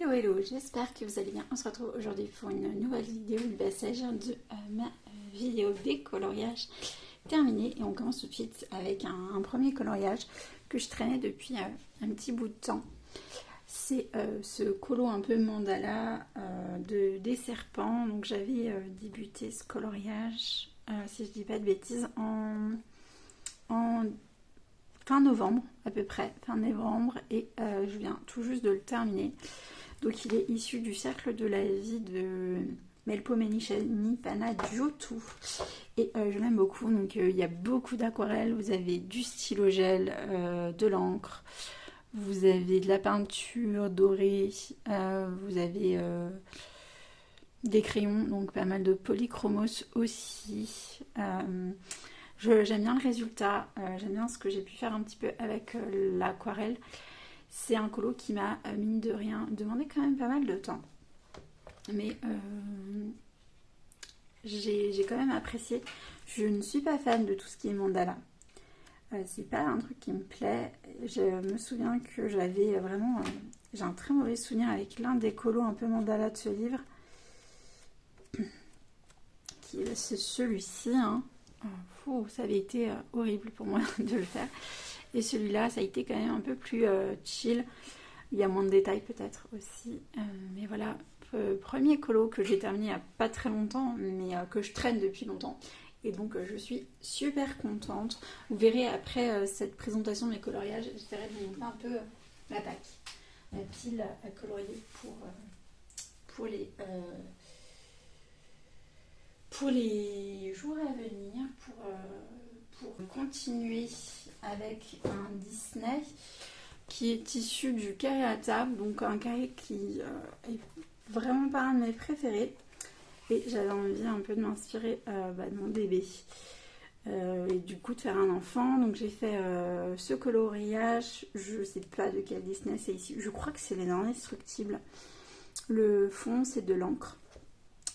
Hello hello, j'espère que vous allez bien. On se retrouve aujourd'hui pour une nouvelle vidéo, le passage de ma vidéo décoloriage terminée. Et on commence tout de suite avec un premier coloriage que je traînais depuis un petit bout de temps. C'est ce colo un peu mandala des serpents. Donc j'avais débuté ce coloriage, si je dis pas de bêtises, en fin novembre à peu près, fin novembre, et je viens tout juste de le terminer. Donc il est issu du cercle de la vie de Melpomene Shani-Pana Giotto et je l'aime beaucoup. Donc il y a beaucoup d'aquarelles, vous avez du stylo gel, de l'encre, vous avez de la peinture dorée, vous avez des crayons, donc pas mal de polychromos aussi. J'aime bien le résultat, j'aime bien ce que j'ai pu faire un petit peu avec l'aquarelle. C'est un colo qui m'a, mine de rien, demandé quand même pas mal de temps. Mais j'ai quand même apprécié. Je ne suis pas fan de tout ce qui est mandala. C'est pas un truc qui me plaît. Je me souviens que j'avais vraiment... j'ai un très mauvais souvenir avec l'un des colos un peu mandala de ce livre. C'est celui-ci, hein. Ça avait été horrible pour moi de le faire. Et celui-là, ça a été quand même un peu plus chill. Il y a moins de détails peut-être aussi. Mais voilà, premier colo que j'ai terminé il n'y a pas très longtemps, mais que je traîne depuis longtemps. Et donc je suis super contente. Vous verrez après cette présentation de mes coloriages, j'essaierai de vous montrer un peu ma pack, ma pile à colorier pour les jours à venir, pour continuer avec un Disney qui est issu du carré à table, donc un carré qui est vraiment pas un de mes préférés, et j'avais envie un peu de m'inspirer de mon bébé et du coup de faire un enfant. Donc j'ai fait ce coloriage, je sais pas de quel Disney c'est ici, je crois que c'est les indestructibles. Le fond c'est de l'encre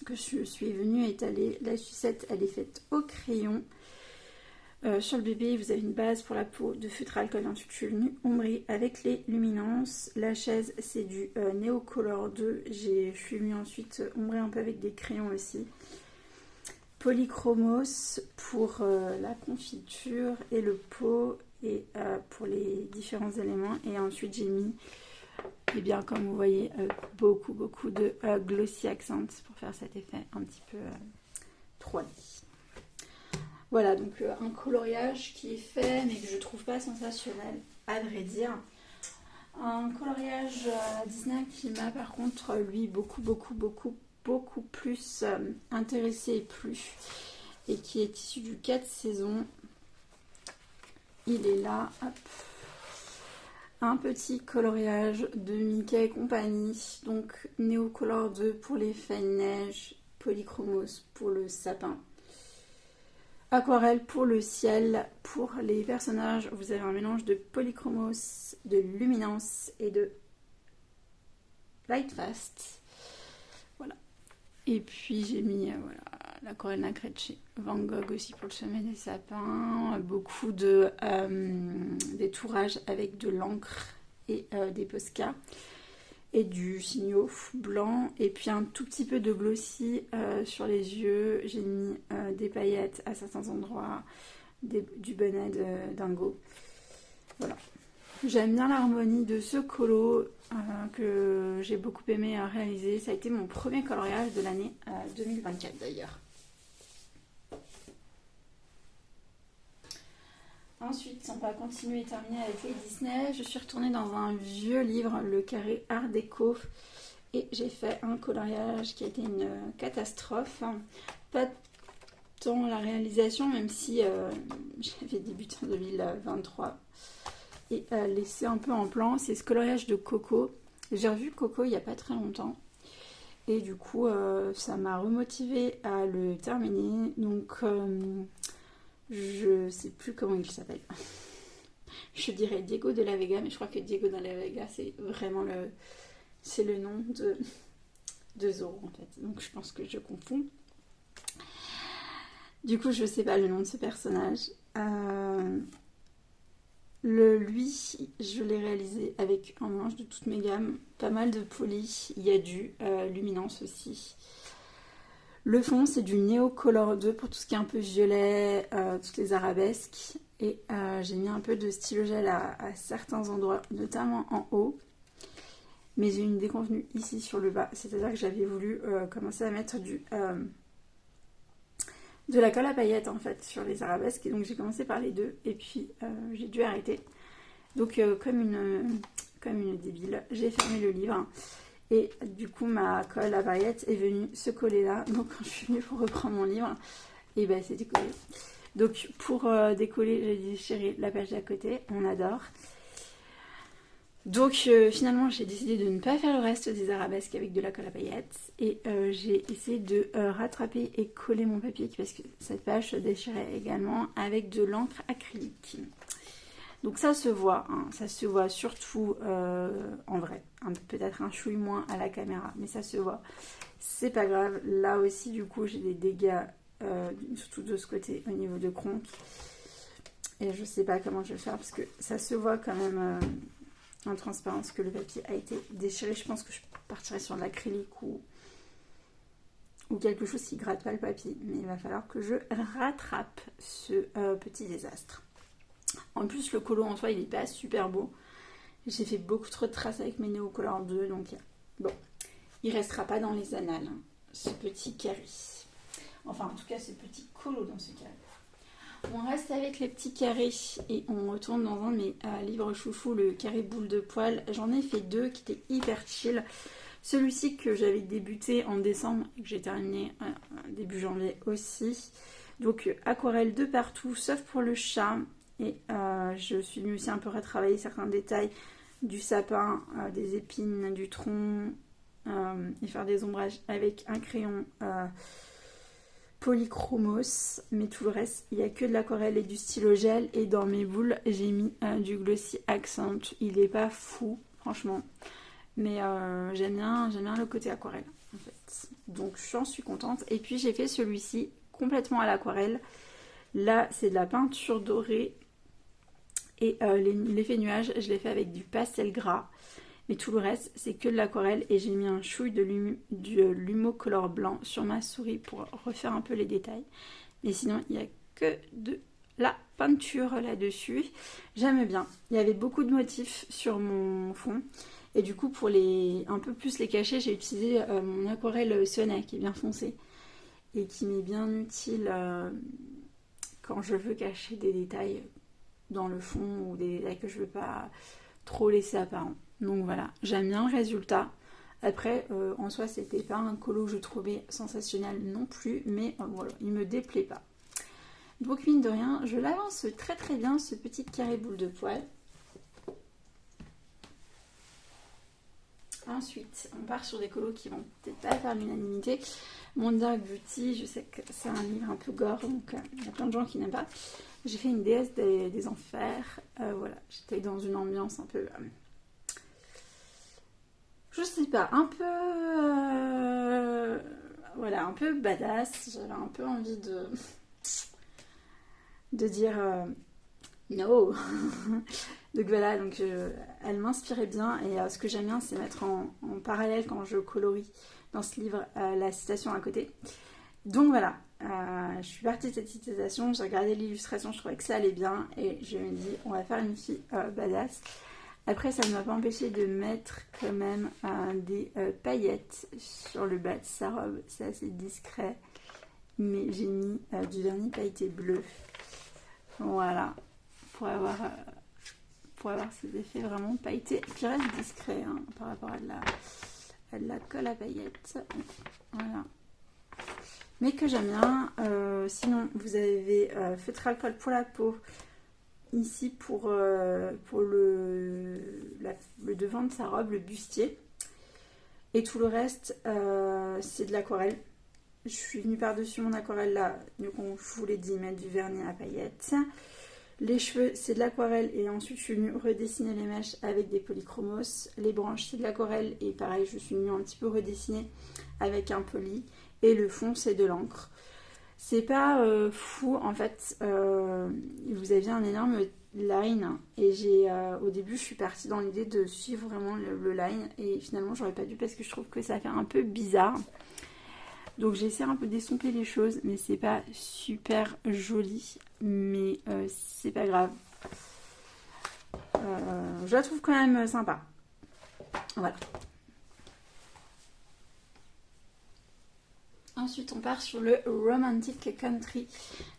que je suis venue étaler. La sucette elle est faite au crayon. Sur le bébé, vous avez une base pour la peau de feutre alcool intuitu ombré avec les luminances. La chaise, c'est du Neocolor 2. Je suis venue ensuite ombrer un peu avec des crayons aussi. Polychromos pour la confiture et le pot et pour les différents éléments. Et ensuite, j'ai mis, eh bien, comme vous voyez, beaucoup de glossy accents pour faire cet effet un petit peu 3D. Voilà, donc un coloriage qui est fait, mais que je trouve pas sensationnel, à vrai dire. Un coloriage Disney qui m'a par contre, lui, beaucoup plus intéressé et plu. Et qui est issu du 4 saisons. Il est là, hop. Un petit coloriage de Mickey et compagnie. Donc Neocolor 2 pour les feuilles neige, Polychromos pour le sapin. Aquarelle pour le ciel, pour les personnages, vous avez un mélange de polychromos, de luminance et de light fast. Voilà. Et puis j'ai mis voilà, l'aquarelle nacrée de chez Van Gogh aussi pour le sommet des sapins. Beaucoup de détourage avec de l'encre et des Posca. Et du signaux blanc, et puis un tout petit peu de glossy sur les yeux. J'ai mis des paillettes à certains endroits, du bonnet de dingo. Voilà. J'aime bien l'harmonie de ce colo que j'ai beaucoup aimé réaliser. Ça a été mon premier coloriage de l'année 2024 d'ailleurs. Ensuite, on va continuer et terminer avec les Disney. Je suis retournée dans un vieux livre, le carré Art déco, et j'ai fait un coloriage qui a été une catastrophe. Pas tant la réalisation, même si j'avais débuté en 2023 et laissé un peu en plan. C'est ce coloriage de Coco. J'ai revu Coco il n'y a pas très longtemps. Et du coup, ça m'a remotivée à le terminer. Donc... je sais plus comment il s'appelle. Je dirais Diego de la Vega, mais je crois que Diego de la Vega, c'est vraiment le nom de Zorro en fait. Donc je pense que je confonds. Du coup, je sais pas le nom de ce personnage. Lui, je l'ai réalisé avec un mélange de toutes mes gammes, pas mal de poli, il y a du luminance aussi. Le fond, c'est du Neo Color 2 pour tout ce qui est un peu violet, toutes les arabesques. Et j'ai mis un peu de stylo gel à certains endroits, notamment en haut. Mais j'ai une déconvenue ici sur le bas, c'est-à-dire que j'avais voulu commencer à mettre de la colle à paillettes en fait sur les arabesques. Et donc j'ai commencé par les deux et puis j'ai dû arrêter. Donc comme une débile, j'ai fermé le livre. Et du coup, ma colle à paillettes est venue se coller là. Donc, quand je suis venue pour reprendre mon livre, et ben c'est décollé. Donc, pour décoller, j'ai déchiré la page d'à côté. On adore. Donc, finalement, j'ai décidé de ne pas faire le reste des arabesques avec de la colle à paillettes. Et j'ai essayé de rattraper et coller mon papier parce que cette page se déchirait également avec de l'encre acrylique. Donc ça se voit, hein, ça se voit surtout en vrai, peut-être un chouille moins à la caméra, mais ça se voit, c'est pas grave. Là aussi du coup j'ai des dégâts, surtout de ce côté au niveau de cronque, et je sais pas comment je vais faire parce que ça se voit quand même en transparence que le papier a été déchiré. Je pense que je partirai sur l'acrylique ou quelque chose qui gratte pas le papier, mais il va falloir que je rattrape ce petit désastre. En plus, le colo en soi, il n'est pas super beau. J'ai fait beaucoup trop de traces avec mes Neo Color 2, donc bon, il restera pas dans les annales, hein, ce petit carré. Enfin, en tout cas, ce petit colo dans ce carré. On reste avec les petits carrés et on retourne dans un de mes livres chouchous, le carré boule de poil. J'en ai fait deux qui étaient hyper chill. Celui-ci que j'avais débuté en décembre et que j'ai terminé début janvier aussi. Donc, aquarelle de partout, sauf pour le chat. Et je suis venue aussi un peu retravailler certains détails du sapin, des épines, du tronc, et faire des ombrages avec un crayon polychromos. Mais tout le reste, il n'y a que de l'aquarelle et du stylo gel. Et dans mes boules, j'ai mis du glossy accent. Il n'est pas fou, franchement. Mais j'aime bien le côté aquarelle, en fait. Donc j'en suis contente. Et puis j'ai fait celui-ci complètement à l'aquarelle. Là, c'est de la peinture dorée. Et l'effet nuage, je l'ai fait avec du pastel gras. Mais tout le reste, c'est que de l'aquarelle. Et j'ai mis un chouille de Lumo Color blanc sur ma souris pour refaire un peu les détails. Mais sinon, il n'y a que de la peinture là-dessus. J'aime bien. Il y avait beaucoup de motifs sur mon fond. Et du coup, pour un peu plus les cacher, j'ai utilisé mon aquarelle Sonet qui est bien foncé. Et qui m'est bien utile quand je veux cacher des détails dans le fond ou des détails que je veux pas trop laisser apparent. Donc voilà, j'aime bien le résultat. Après, en soi, c'était pas un colo que je trouvais sensationnel non plus, mais voilà, il me déplaît pas. Donc mine de rien, je l'avance très très bien ce petit carré boule de poil. Ensuite, on part sur des colos qui vont peut-être pas faire l'unanimité. Mon Dark Beauty, je sais que c'est un livre un peu gore, donc il y a plein de gens qui n'aiment pas. J'ai fait une déesse des enfers. Voilà, j'étais dans une ambiance un peu... je sais pas, un peu... voilà, un peu badass. J'avais un peu envie de dire... no. Donc voilà, donc elle m'inspirait bien. Et ce que j'aime bien, c'est mettre en parallèle quand je colorie dans ce livre la citation à côté. Donc voilà, je suis partie de cette citation, j'ai regardé l'illustration, je trouvais que ça allait bien et je me dis on va faire une fille badass. Après ça ne m'a pas empêché de mettre quand même des paillettes sur le bas de sa robe, c'est assez discret, mais j'ai mis du vernis pailleté bleu. Voilà, pour avoir ces effets vraiment pailletés qui restent discrets hein, par rapport à de la colle à paillettes. Voilà. Mais que j'aime bien. Sinon, vous avez feutre alcool pour la peau. Ici, pour le devant de sa robe, le bustier. Et tout le reste, c'est de l'aquarelle. Je suis venue par-dessus mon aquarelle là. Donc, je vous l'ai dit, mettre du vernis à paillettes. Les cheveux, c'est de l'aquarelle. Et ensuite, je suis venue redessiner les mèches avec des polychromos. Les branches, c'est de l'aquarelle. Et pareil, je suis venue un petit peu redessiner avec un poly. Et le fond, c'est de l'encre. C'est pas fou, en fait. Vous aviez un énorme line et j'ai au début je suis partie dans l'idée de suivre vraiment le line et finalement j'aurais pas dû parce que je trouve que ça fait un peu bizarre. Donc j'essaie un peu d'estomper les choses mais c'est pas super joli, mais c'est pas grave. Je la trouve quand même sympa. Voilà. Ensuite, on part sur le Romantic Country.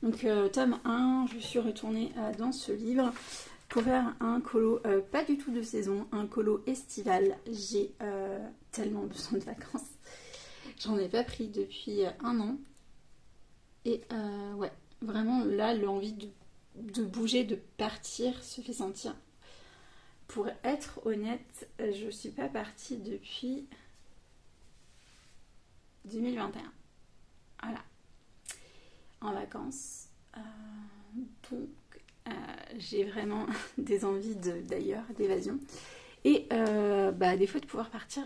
Donc, tome 1, je suis retournée dans ce livre pour faire un colo pas du tout de saison, un colo estival. J'ai tellement besoin de vacances. J'en ai pas pris depuis un an. Et ouais, vraiment là, l'envie de bouger, de partir se fait sentir. Pour être honnête, je suis pas partie depuis 2021. Voilà, en vacances. Donc, j'ai vraiment des envies d'ailleurs, d'évasion. Et des fois de pouvoir partir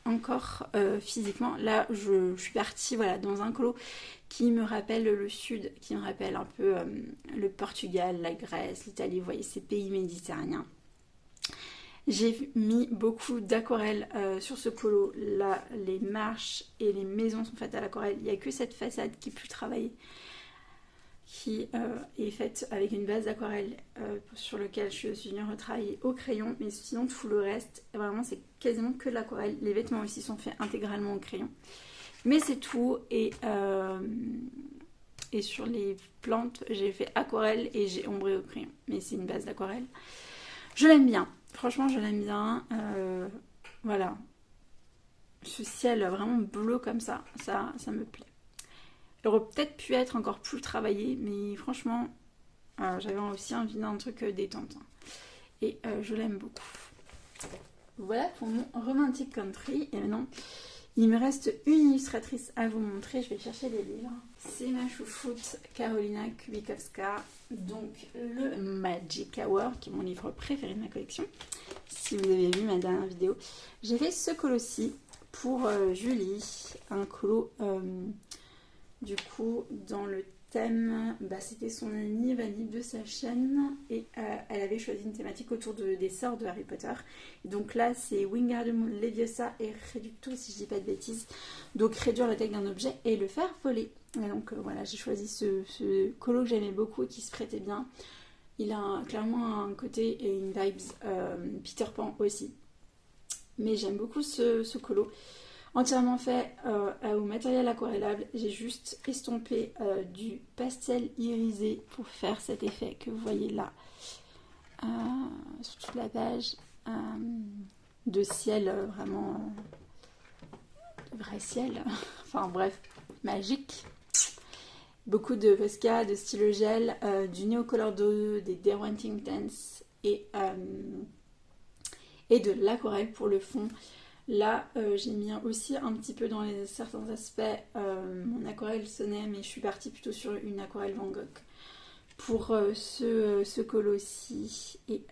encore physiquement. Là, je suis partie voilà, dans un colo qui me rappelle le sud, qui me rappelle un peu le Portugal, la Grèce, l'Italie, vous voyez, ces pays méditerranéens. J'ai mis beaucoup d'aquarelle sur ce colo. Là, les marches et les maisons sont faites à l'aquarelle. Il n'y a que cette façade qui est plus travaillée, qui est faite avec une base d'aquarelle sur lequel je suis venue retravailler au crayon. Mais sinon, tout le reste, vraiment, c'est quasiment que de l'aquarelle. Les vêtements aussi sont faits intégralement au crayon. Mais c'est tout. Et sur les plantes, j'ai fait aquarelle et j'ai ombré au crayon. Mais c'est une base d'aquarelle. Je l'aime bien. Franchement, je l'aime bien. Voilà. Ce ciel vraiment bleu comme ça me plaît. Il aurait peut-être pu être encore plus travaillé, mais franchement, j'avais aussi envie d'un truc détente. Et je l'aime beaucoup. Voilà pour mon Romantic Country. Et maintenant, il me reste une illustratrice à vous montrer. Je vais chercher les livres. C'est ma chouchoute Karolina Kubikowska. Donc le Magic Hour, qui est mon livre préféré de ma collection. Si vous avez vu ma dernière vidéo. J'ai fait ce colo-ci pour Julie. Un colo, du coup, dans le thème, c'était son anniversaire de sa chaîne. Et elle avait choisi une thématique autour des sorts de Harry Potter. Et donc là, c'est Wingardium Leviosa et Reducto, si je dis pas de bêtises. Donc réduire la taille d'un objet et le faire voler. Et donc voilà, j'ai choisi ce colo que j'aimais beaucoup et qui se prêtait bien. Il a clairement un côté et une vibes Peter Pan aussi. Mais j'aime beaucoup ce colo. Entièrement fait au matériel aquarellable. J'ai juste estompé du pastel irisé pour faire cet effet que vous voyez là. Sur toute la page. De ciel vraiment... vrai ciel. Enfin bref, magique. Beaucoup de Posca, de stylo gel, du Neocolor 2, des Derwent Intense et de l'aquarelle pour le fond. Là, j'ai mis aussi un petit peu dans certains aspects mon aquarelle Sonnet, mais je suis partie plutôt sur une aquarelle Van Gogh pour ce colo-ci et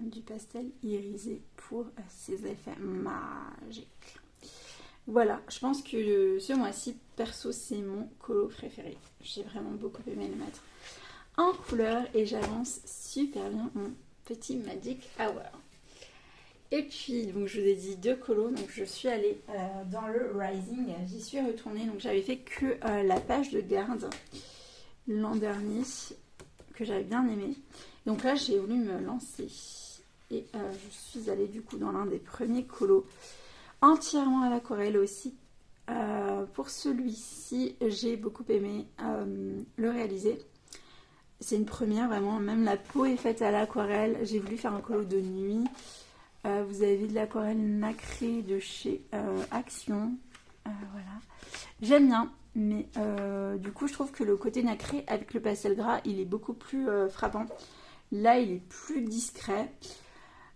du pastel irisé pour ces effets magiques. Voilà, je pense que ce mois-ci, perso, c'est mon colo préféré. J'ai vraiment beaucoup aimé le mettre en couleur et j'avance super bien mon petit Magic Hour. Et puis, donc je vous ai dit 2 colos, donc je suis allée dans le Rising, j'y suis retournée, donc j'avais fait que la page de garde l'an dernier, que j'avais bien aimé. Donc là, j'ai voulu me lancer et je suis allée du coup dans l'un des premiers colos, entièrement à l'aquarelle aussi. Pour celui-ci, j'ai beaucoup aimé le réaliser. C'est une première vraiment, même la peau est faite à l'aquarelle. J'ai voulu faire un colo de nuit. Vous avez de l'aquarelle nacrée de chez Action. Voilà. J'aime bien, mais du coup je trouve que le côté nacré avec le pastel gras, il est beaucoup plus frappant. Là, il est plus discret.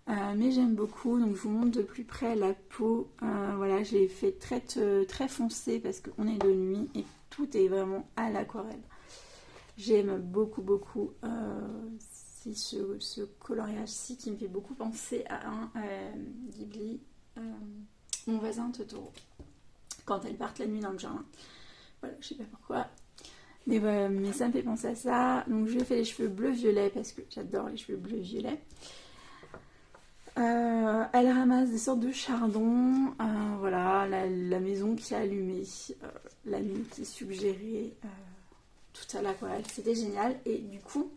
Mais j'aime beaucoup, donc je vous montre de plus près la peau. Voilà, je l'ai fait très foncé parce qu'on est de nuit et tout est vraiment à l'aquarelle. J'aime beaucoup c'est ce coloriage-ci qui me fait beaucoup penser à un Ghibli, Mon voisin Totoro, quand elles partent la nuit dans le jardin. Voilà, je sais pas pourquoi. Mais ça me fait penser à ça. Donc je lui ai fait les cheveux bleu-violet parce que j'adore les cheveux bleu-violet. Elle ramasse des sortes de chardons. Voilà, la maison qui est allumée, la nuit qui est suggérée, tout à l'aquarelle. C'était génial. Et du coup,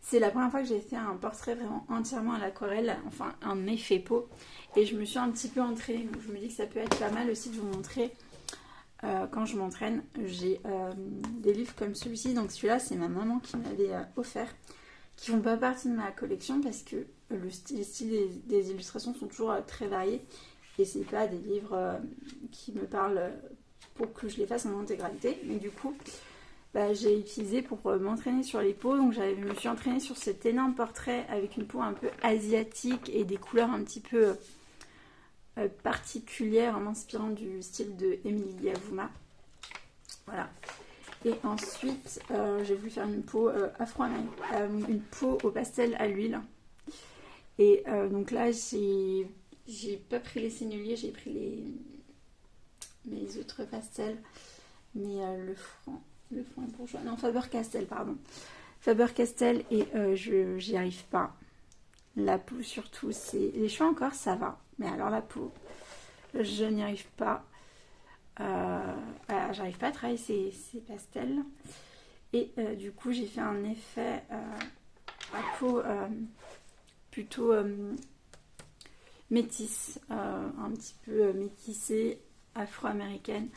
c'est la première fois que j'ai fait un portrait vraiment entièrement à l'aquarelle, enfin un effet peau. Et je me suis un petit peu entraînée. Donc je me dis que ça peut être pas mal aussi de vous montrer. Quand je m'entraîne, j'ai des livres comme celui-ci. Donc celui-là, c'est ma maman qui m'avait offert, qui font pas partie de ma collection parce que les styles des illustrations sont toujours très variés et c'est pas des livres qui me parlent pour que je les fasse en intégralité. Mais du coup, j'ai utilisé pour m'entraîner sur les peaux. Donc je me suis entraînée sur cet énorme portrait avec une peau un peu asiatique et des couleurs un petit peu particulière en m'inspirant du style de Emily Diavouma. Voilà. Et ensuite, j'ai voulu faire une peau afro-américaine, une peau au pastel à l'huile. Et donc là, j'ai pas pris les senneliers, j'ai pris mes autres pastels, mais le franc bourgeois, non, Faber-Castell, pardon. Faber-Castell, et j'y arrive pas. La peau surtout, les cheveux encore ça va, mais alors la peau, je n'y arrive pas. J'arrive pas à travailler ces pastels. Et du coup j'ai fait un effet à peau plutôt métisse, un petit peu métissée, afro-américaine.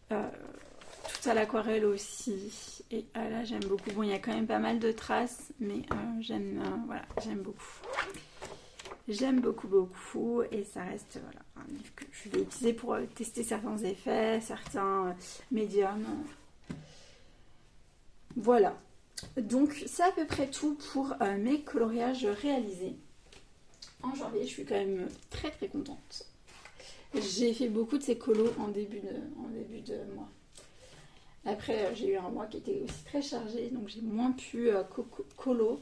Tout à l'aquarelle aussi. Et là j'aime beaucoup. Bon, il y a quand même pas mal de traces, mais j'aime beaucoup. J'aime beaucoup et ça reste un livre que je vais utiliser pour tester certains effets, certains médiums. Voilà. Donc c'est à peu près tout pour mes coloriages réalisés. En janvier, je suis quand même très très contente. J'ai fait beaucoup de ces colos en début de mois. Après, j'ai eu un mois qui était aussi très chargé, donc j'ai moins pu colo.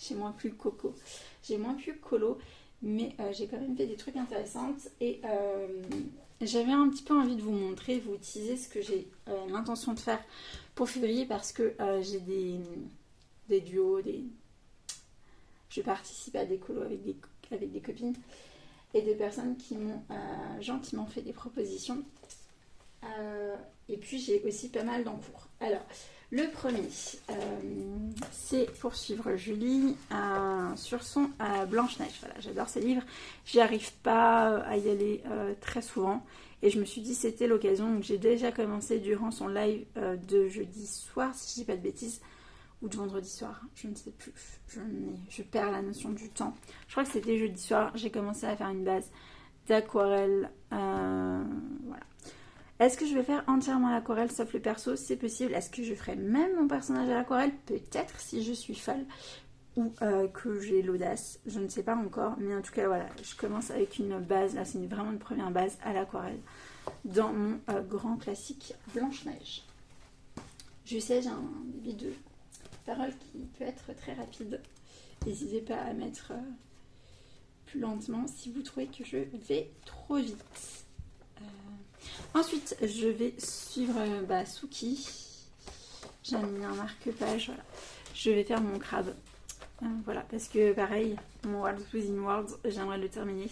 J'ai moins pu coco. J'ai moins pu colo, mais j'ai quand même fait des trucs intéressants. Et j'avais un petit peu envie de vous montrer, vous utiliser ce que j'ai l'intention de faire pour février, parce que j'ai des duos, je participe à des colos avec des copines et des personnes qui m'ont gentiment fait des propositions. Et puis j'ai aussi pas mal d'encours. Alors, le premier, c'est Poursuivre Julie sur son Blanche-Neige. Voilà, j'adore ces livres. J'y arrive pas à y aller très souvent. Et je me suis dit c'était l'occasion. Donc j'ai déjà commencé durant son live de jeudi soir, si je dis pas de bêtises, ou de vendredi soir. Je ne sais plus. Je perds la notion du temps. Je crois que c'était jeudi soir. J'ai commencé à faire une base d'aquarelle. Voilà. Est-ce que je vais faire entièrement l'aquarelle sauf le perso? C'est possible. Est-ce que je ferai même mon personnage à l'aquarelle? Peut-être, si je suis folle ou que j'ai l'audace. Je ne sais pas encore. Mais en tout cas, voilà. Je commence avec une base. Là, c'est vraiment une première base à l'aquarelle dans mon grand classique Blanche-Neige. Je sais, j'ai un débit de parole qui peut être très rapide. N'hésitez pas à mettre plus lentement si vous trouvez que je vais trop vite. Ensuite, je vais suivre Suki. J'ai mis un marque-page. Voilà. Je vais faire mon crabe. Voilà, parce que pareil, mon World Within Worlds, j'aimerais le terminer.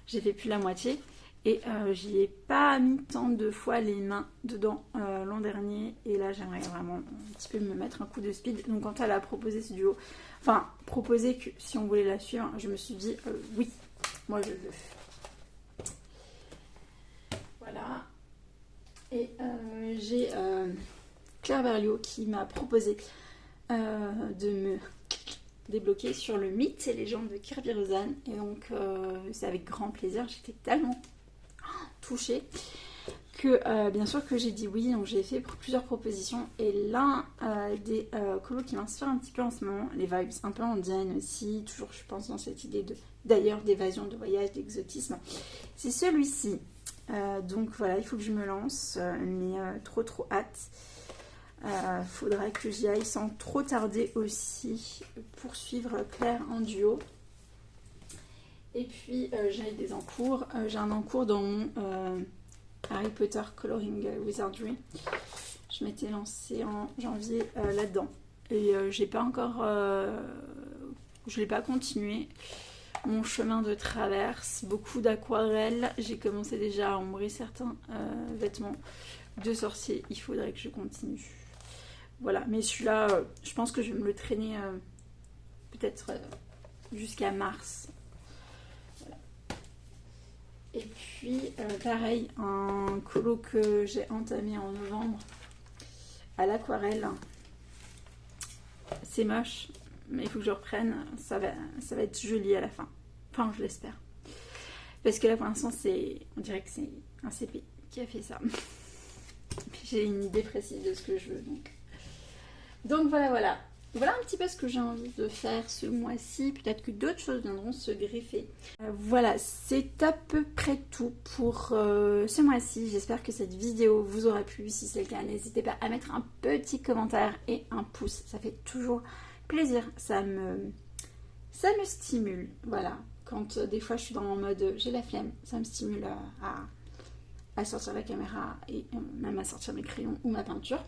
J'ai fait plus la moitié. Et j'y ai pas mis tant de fois les mains dedans l'an dernier. Et là, j'aimerais vraiment un petit peu me mettre un coup de speed. Donc quand elle a proposé ce duo, enfin, proposé que si on voulait la suivre, je me suis dit oui, moi je veux. Voilà. Et j'ai Claire Berlioz qui m'a proposé de me débloquer sur le mythe et légende de Kirby Rosanne. Et donc c'est avec grand plaisir, j'étais tellement touchée que bien sûr que j'ai dit oui. Donc j'ai fait plusieurs propositions et l'un des colos qui m'inspire un petit peu en ce moment, les vibes un peu indiennes aussi, toujours je pense dans cette idée d'ailleurs d'évasion, de voyage, d'exotisme, c'est celui-ci. Donc voilà, il faut que je me lance, mais trop hâte. Faudra que j'y aille sans trop tarder aussi pour suivre Claire en duo. Et puis j'ai des encours. J'ai un encours dans mon Harry Potter Coloring Wizardry. Je m'étais lancée en janvier là-dedans. Et j'ai pas encore... je l'ai pas continué. Mon chemin de traverse, beaucoup d'aquarelles. J'ai commencé déjà à ombrer certains vêtements de sorcier. Il faudrait que je continue. Voilà, mais celui-là, je pense que je vais me le traîner peut-être jusqu'à mars. Voilà. Et puis, pareil, un colo que j'ai entamé en novembre à l'aquarelle. C'est moche, mais il faut que je reprenne. Ça va être joli à la fin. Enfin, je l'espère. Parce que là, pour l'instant, on dirait que c'est un CP qui a fait ça. J'ai une idée précise de ce que je veux, donc voilà. Voilà un petit peu ce que j'ai envie de faire ce mois-ci. Peut-être que d'autres choses viendront se greffer. Voilà, c'est à peu près tout pour ce mois-ci. J'espère que cette vidéo vous aura plu. Si c'est le cas, n'hésitez pas à mettre un petit commentaire et un pouce. Ça fait toujours plaisir. Ça me stimule. Voilà. Quand des fois je suis dans mon mode j'ai la flemme, ça me stimule à sortir la caméra et même à sortir mes crayons ou ma peinture.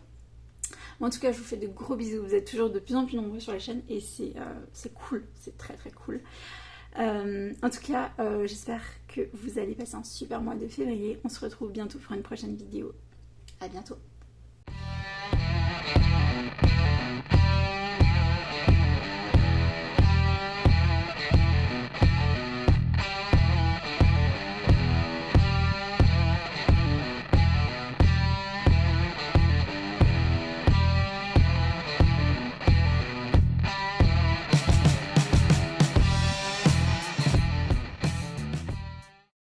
En tout cas, je vous fais de gros bisous. Vous êtes toujours de plus en plus nombreux sur la chaîne et c'est cool, c'est très très cool. En tout cas, j'espère que vous allez passer un super mois de février. On se retrouve bientôt pour une prochaine vidéo. À bientôt.